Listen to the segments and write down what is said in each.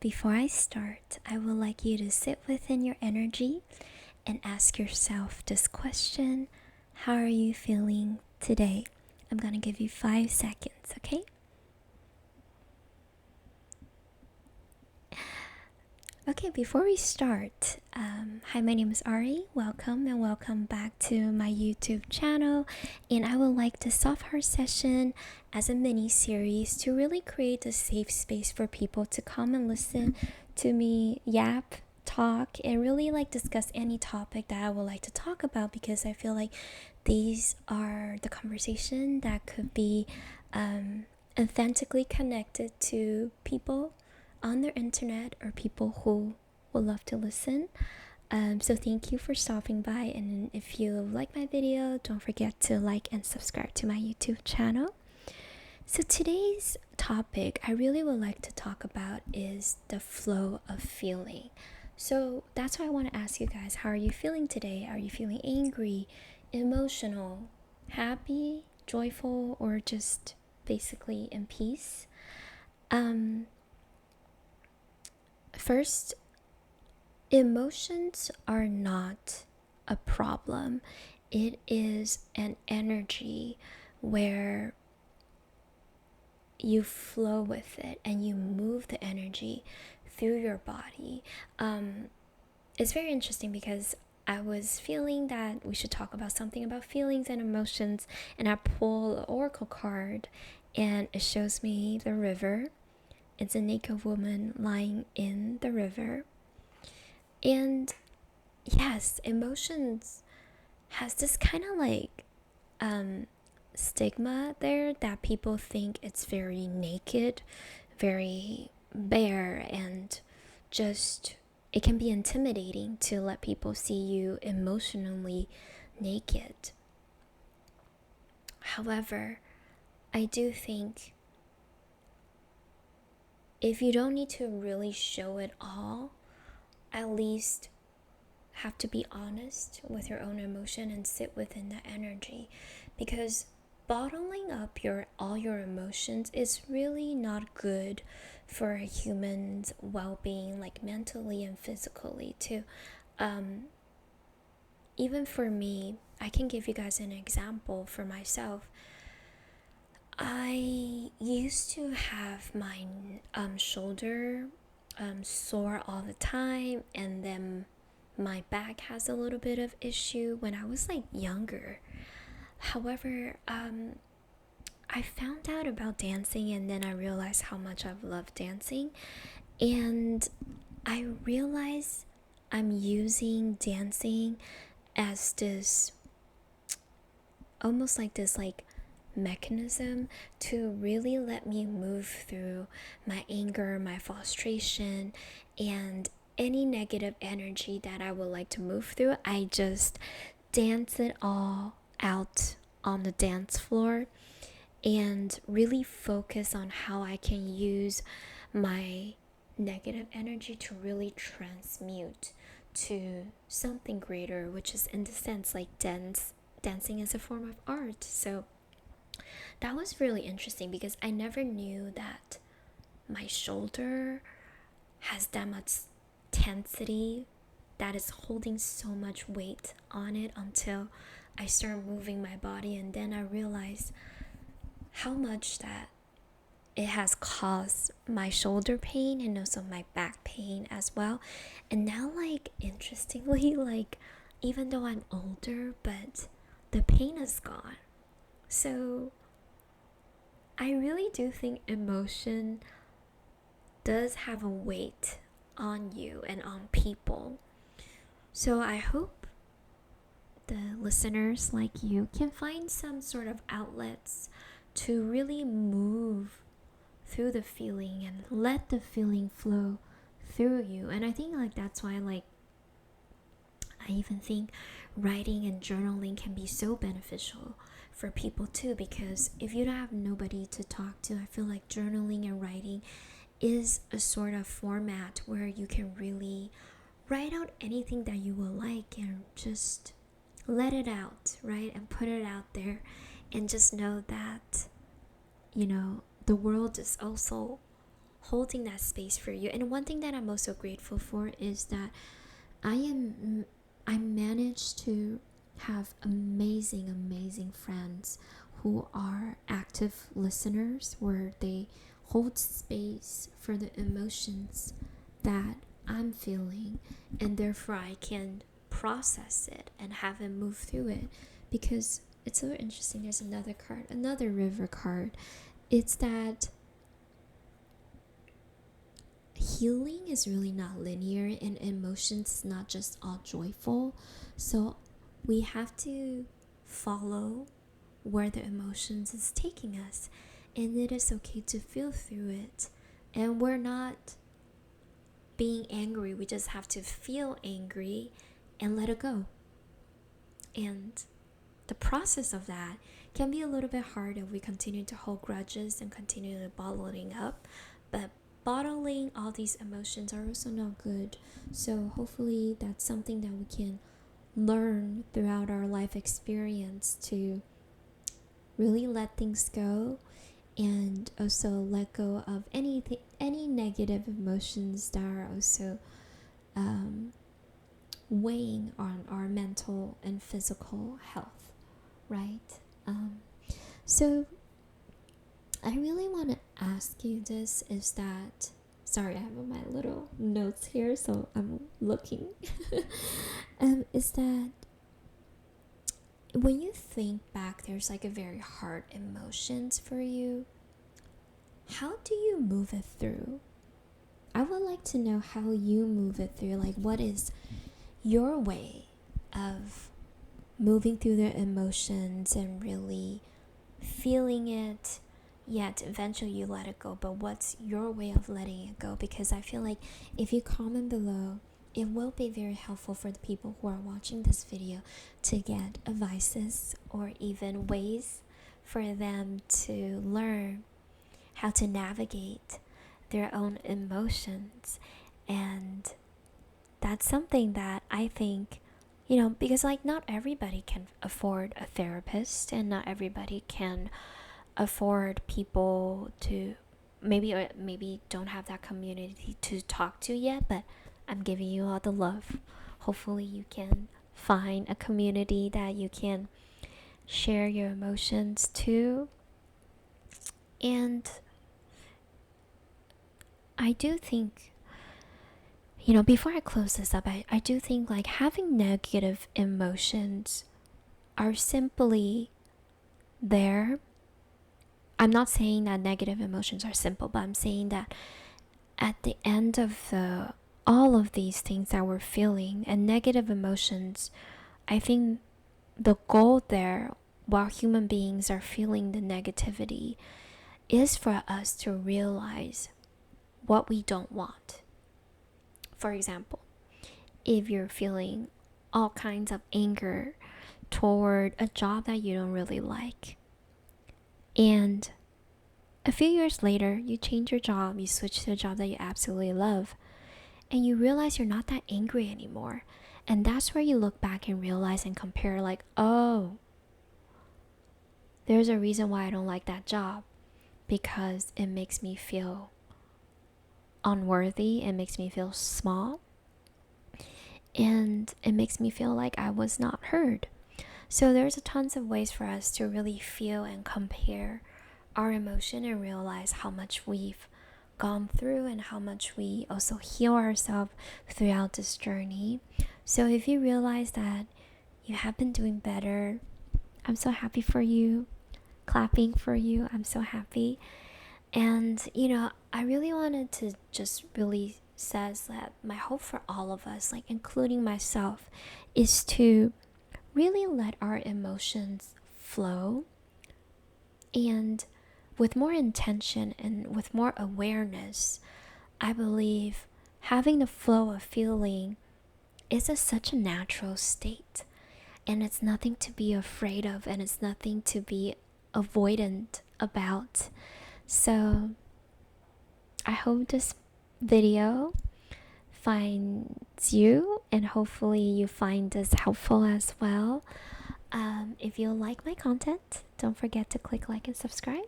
Before I start, I would like you to sit within your energy and ask yourself this question. How are you feeling today? I'm gonna give you 5 seconds, okay? Okay, before we start, hi, my name is Ari. Welcome and welcome back to my YouTube channel. And I would like to soft heart session as a mini series to really create a safe space for people to come and listen to me yap, talk, and really like discuss any topic that I would like to talk about, because I feel like these are the conversation that could be authentically connected to people on their internet or people who would love to listen. So thank you for stopping by, and if you like my video, don't forget to like and subscribe to my YouTube channel. So today's topic I really would like to talk about is the flow of feeling. So that's why I want to ask you guys, how are you feeling today? Are you feeling angry, emotional, happy, joyful, or just basically in peace? First, emotions are not a problem. It is an energy where you flow with it and you move the energy through your body. It's very interesting because I was feeling that we should talk about something about feelings and emotions, and I pull the oracle card and it shows me the river. It's a naked woman lying in the river. And yes, emotions has this kind of like stigma there that people think it's very naked, very bare, and just it can be intimidating to let people see you emotionally naked. However, I do think if you don't need to really show it all, at least have to be honest with your own emotion and sit within that energy, because bottling up all your emotions is really not good for a human's well-being, like mentally and physically too. Even for me, I can give you guys an example for myself. I used to have my shoulder sore all the time, and then my back has a little bit of issue when I was like younger. However, I found out about dancing, and then I realized how much I've loved dancing, and I realized I'm using dancing as this almost like this like mechanism to really let me move through my anger, my frustration, and any negative energy that I would like to move through. I just dance it all out on the dance floor and really focus on how I can use my negative energy to really transmute to something greater, which is in the sense like dancing is a form of art. So that was really interesting because I never knew that my shoulder has that much tensity that is holding so much weight on it until I started moving my body, and then I realized how much that it has caused my shoulder pain and also my back pain as well. And now, like, interestingly, like, even though I'm older, but the pain is gone. So I really do think emotion does have a weight on you and on people. So I hope the listeners like you can find some sort of outlets to really move through the feeling and let the feeling flow through you. And I think like that's why like I even think writing and journaling can be so beneficial for people too, because if you don't have nobody to talk to, I feel like journaling and writing is a sort of format where you can really write out anything that you will like and just let it out, right? And put it out there, and just know that, you know, the world is also holding that space for you. And one thing that I'm also grateful for is that I managed to have amazing friends who are active listeners, where they hold space for the emotions that I'm feeling, and therefore I can process it and have it move through it. Because it's so interesting, there's another card, another river card. It's that healing is really not linear, and emotions is not just all joyful. So we have to follow where the emotions is taking us, and it is okay to feel through it. And we're not being angry, we just have to feel angry and let it go. And the process of that can be a little bit hard if we continue to hold grudges and continue to bottling up. But bottling all these emotions are also not good. So hopefully that's something that we can learn throughout our life experience, to really let things go, and also let go of any negative emotions that are also weighing on our mental and physical health, right? So I really want to ask you this, is that, sorry, I have my little notes here, so I'm looking. Is that when you think back, there's like a very hard emotions for you, how do you move it through? I would like to know how you move it through. Like, what is your way of moving through the emotions and really feeling it, yet eventually you let it go? But what's your way of letting it go? Because I feel like if you comment below, it will be very helpful for the people who are watching this video to get advices or even ways for them to learn how to navigate their own emotions. And that's something that I think, because like not everybody can afford a therapist, and not everybody can afford people to maybe don't have that community to talk to yet. But I'm giving you all the love. Hopefully you can find a community that you can share your emotions to. And I do think, before I close this up, I do think like having negative emotions are simply there. I'm not saying that negative emotions are simple, but I'm saying that at the end of all of these things that we're feeling and negative emotions, I think the goal there, while human beings are feeling the negativity, is for us to realize what we don't want. For example, if you're feeling all kinds of anger toward a job that you don't really like, and a few years later you change your job, you switch to a job that you absolutely love, and you realize you're not that angry anymore. And that's where you look back and realize and compare, like, oh, there's a reason why I don't like that job, because it makes me feel unworthy, it makes me feel small, and it makes me feel like I was not heard. So there's tons of ways for us to really feel and compare our emotion and realize how much we've gone through and how much we also heal ourselves throughout this journey. So if you realize that you have been doing better, I'm so happy for you. Clapping for you. I'm so happy. And I really wanted to just really says that my hope for all of us, like including myself, is to really let our emotions flow, and with more intention and with more awareness. I believe having the flow of feeling is such a natural state, and it's nothing to be afraid of, and it's nothing to be avoidant about. So I hope this video finds you, and hopefully you find this helpful as well. If you like my content, don't forget to click like and subscribe,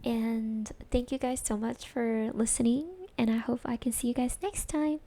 And thank you guys so much for listening, and I hope I can see you guys next time.